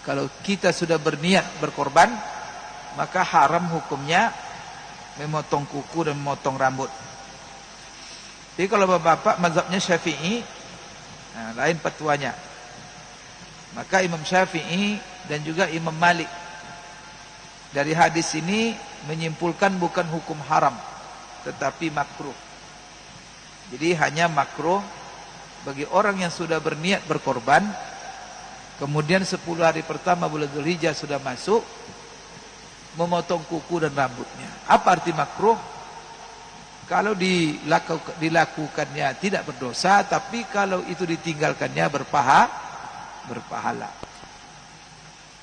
kalau kita sudah berniat berkorban, maka haram hukumnya memotong kuku dan memotong rambut. Jadi kalau bapak-bapak mazhabnya Syafi'i, lain fatwanya. Maka Imam Syafi'i dan juga Imam Malik dari hadis ini menyimpulkan bukan hukum haram, tetapi makruh. Jadi hanya makruh bagi orang yang sudah berniat berkorban, kemudian 10 hari pertama bulan Dzulhijjah sudah masuk, memotong kuku dan rambutnya. Apa arti makruh? Kalau dilakukannya tidak berdosa, tapi kalau itu ditinggalkannya berpahala.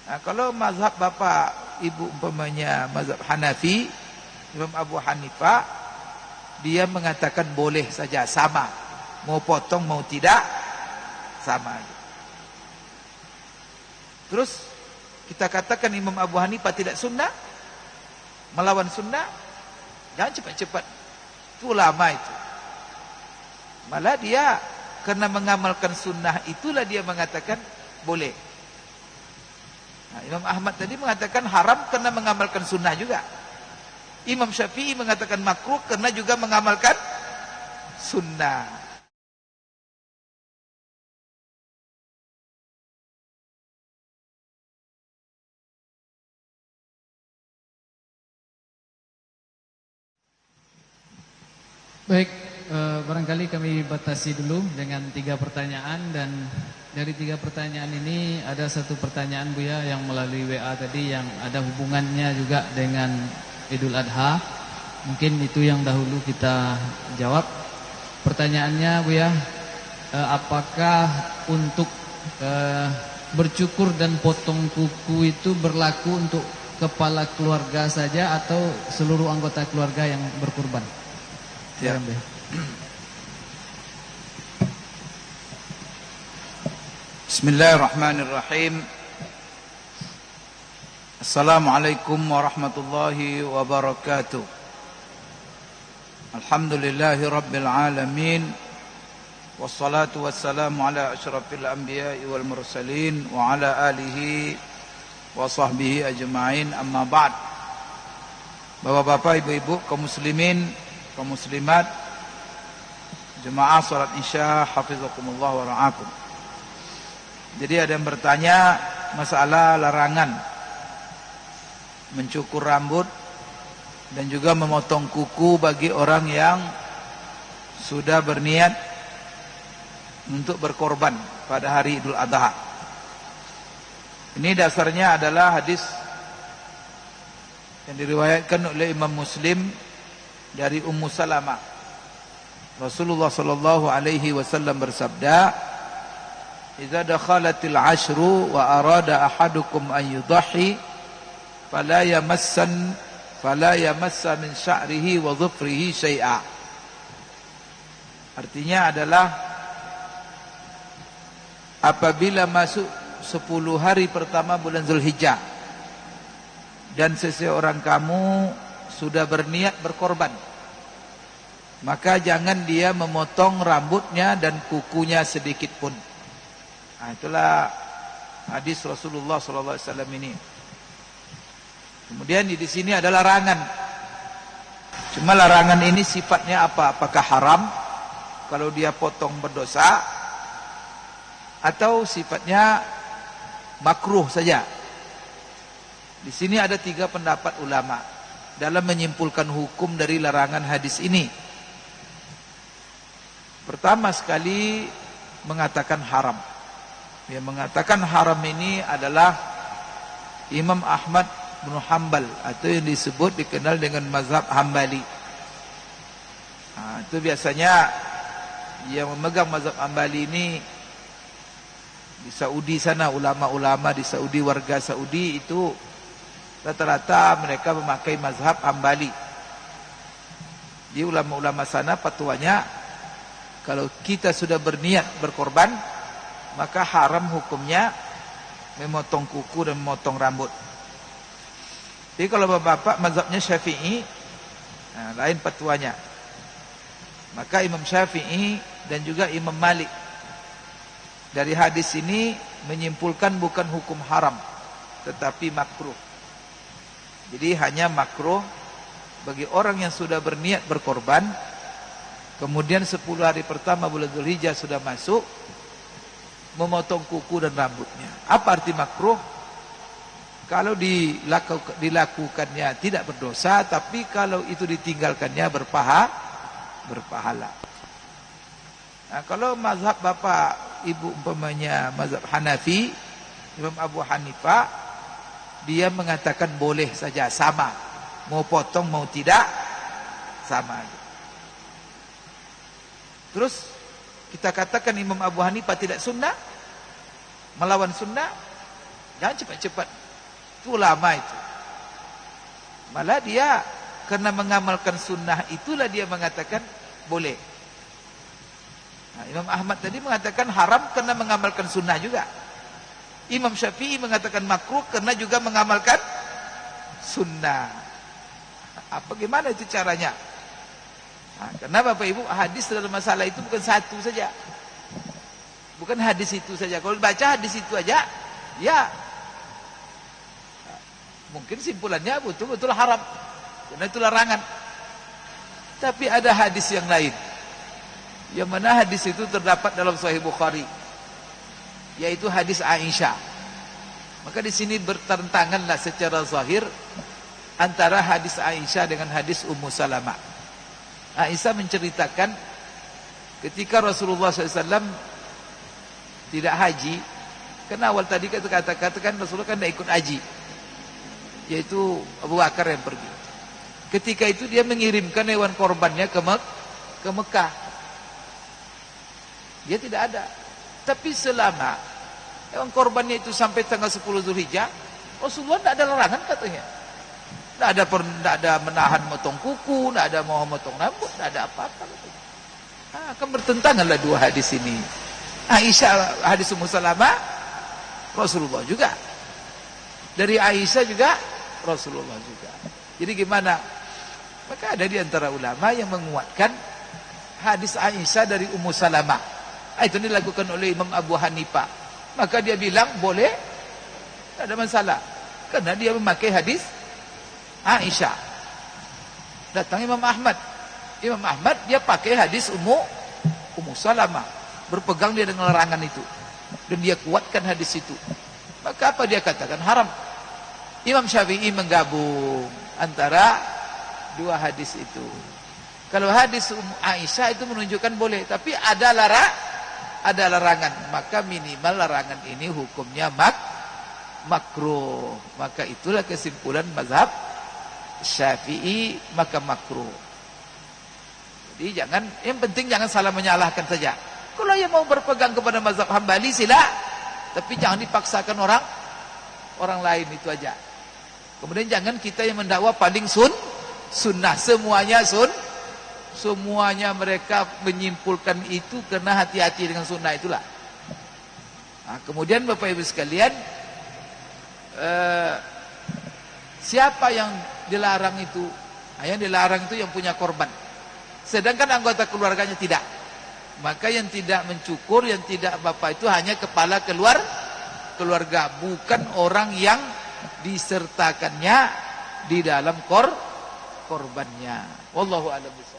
Nah, kalau mazhab bapak ibu umpamanya mazhab Hanafi, Imam Abu Hanifah, dia mengatakan boleh saja, sama. Mau potong mau tidak, sama. Terus kita katakan Imam Abu Hanifah tidak sunnah, melawan sunnah, jangan cepat-cepat. Itu ulama itu. Malah dia karena mengamalkan sunnah itulah dia mengatakan boleh. Nah, Imam Ahmad tadi mengatakan haram karena mengamalkan sunnah juga. Imam Syafi'i mengatakan makruh karena juga mengamalkan sunnah. Baik, barangkali kami batasi dulu dengan 3 pertanyaan, dan dari 3 pertanyaan ini ada 1 pertanyaan Buya yang melalui WA tadi yang ada hubungannya juga dengan Idul Adha. Mungkin itu yang dahulu kita jawab. Pertanyaannya Buya, apakah untuk bercukur dan potong kuku itu berlaku untuk kepala keluarga saja atau seluruh anggota keluarga yang berkurban? Ya. Bismillahirrahmanirrahim. Assalamualaikum warahmatullahi wabarakatuh. Alhamdulillahi rabbil alamin, wassalatu wassalamu ala asyrafil anbiya'i wal mursalin wa ala alihi wa sahbihi ajma'in, amma ba'd. Bapak-bapak, ibu-ibu, kaum muslimin, kaum muslimat, jemaah salat Isya, hafizakumullah wa ra'akum. Jadi ada yang bertanya masalah larangan mencukur rambut dan juga memotong kuku bagi orang yang sudah berniat untuk berkorban pada hari Idul Adha. Ini dasarnya adalah hadis yang diriwayatkan oleh Imam Muslim dari Ummu Salamah. Rasulullah sallallahu alaihi wasallam bersabda, "Idza dakhalatil 'ashru wa arada ahadukum an yudhi, fala yamassa min sya'rihi wa dhufrihi syai'a." Artinya adalah apabila masuk 10 hari pertama bulan Dzulhijjah dan seseorang kamu sudah berniat berkorban, maka jangan dia memotong rambutnya dan kukunya sedikit pun. Nah, itulah hadis Rasulullah SAW ini. Kemudian di sini ada larangan. Cuma larangan ini sifatnya apa? Apakah haram kalau dia potong berdosa, atau sifatnya makruh saja? Di sini ada 3 pendapat ulama dalam menyimpulkan hukum dari larangan hadis ini. Pertama sekali mengatakan haram. Yang mengatakan haram ini adalah Imam Ahmad bin Hanbal, atau yang dikenal dengan mazhab Hambali. Nah, itu biasanya yang memegang mazhab Hambali ini di Saudi sana, ulama-ulama di Saudi, warga Saudi itu rata-rata mereka memakai mazhab Hambali. Di ulama-ulama sana fatwanya, kalau kita sudah berniat berkorban, maka haram hukumnya memotong kuku dan memotong rambut. Jadi kalau bapak-bapak mazhabnya Syafi'i, lain fatwanya. Maka Imam Syafi'i dan juga Imam Malik dari hadis ini menyimpulkan bukan hukum haram, tetapi makruh. Jadi hanya makruh bagi orang yang sudah berniat berkorban, kemudian 10 hari pertama bulan Dzulhijjah sudah masuk, memotong kuku dan rambutnya. Apa arti makruh? Kalau dilakukannya tidak berdosa, tapi kalau itu ditinggalkannya berpahala. Nah, kalau mazhab bapak ibu umpamanya mazhab Hanafi, Imam Abu Hanifah, dia mengatakan boleh saja, sama. Mau potong mau tidak, sama aja. Terus kita katakan Imam Abu Hanifah tidak sunnah, melawan sunnah, jangan cepat-cepat. Itu ulama itu. Malah dia karena mengamalkan sunnah itulah dia mengatakan boleh. Nah, Imam Ahmad tadi mengatakan haram karena mengamalkan sunnah juga. Imam Syafi'i mengatakan makruh karena juga mengamalkan sunnah. Apa gimana itu caranya? Nah, karena Bapak Ibu, hadis dalam masalah itu bukan satu saja. Bukan hadis itu saja. Kalau baca hadis itu aja, ya mungkin simpulannya betul-betul haram. Karena itu larangan. Tapi ada hadis yang lain. Yang mana hadis itu terdapat dalam Sahih Bukhari, yaitu hadis Aisyah. Maka di sini bertentanganlah secara zahir antara hadis Aisyah dengan hadis Ummu Salamah. Aisyah menceritakan ketika Rasulullah SAW tidak haji, karena awal tadi katakan Rasulullah kan tidak ikut haji, yaitu Abu Bakar yang pergi. Ketika itu dia mengirimkan hewan korbannya ke Mekah. Dia tidak ada. Tapi selama hewan korbannya itu sampai tanggal 10 Dzulhijjah, Rasulullah tidak ada larangan katanya. Tidak ada menahan motong kuku, tidak ada mau motong rambut, tidak ada apa-apa. Nah, akan bertentanganlah dua hadis ini. Aisyah hadis Ummu Salamah, Rasulullah juga. Dari Aisyah juga, Rasulullah juga. Jadi gimana? Maka ada di antara ulama yang menguatkan hadis Aisyah dari Ummu Salamah. Itu dilakukan oleh Imam Abu Hanifah. Maka dia bilang boleh, tidak ada masalah. Karena dia memakai hadis Aisyah. Datang Imam Ahmad. Imam Ahmad dia pakai hadis Ummu Salamah. Berpegang dia dengan larangan itu. Dan dia kuatkan hadis itu. Maka apa dia katakan? Haram. Imam Syafi'i menggabung antara dua hadis itu. Kalau hadis Aisyah itu menunjukkan boleh, tapi ada larangan. Maka minimal larangan ini hukumnya makruh. Maka itulah kesimpulan mazhab Syafi'i, maka makruh. Jadi yang penting jangan salah menyalahkan saja. Kalau yang mau berpegang kepada mazhab Hambali sila, tapi jangan dipaksakan orang lain, itu aja. Kemudian jangan kita yang mendakwa paling sunnah, semuanya mereka menyimpulkan itu karena hati-hati dengan sunnah itulah. Nah, kemudian Bapak Ibu sekalian, siapa yang dilarang itu? Nah, yang dilarang itu yang punya korban. Sedangkan anggota keluarganya tidak. Maka yang tidak mencukur, yang tidak Bapak itu hanya kepala keluarga, bukan orang yang disertakannya di dalam korbannya. Wallahu a'lam bishawab.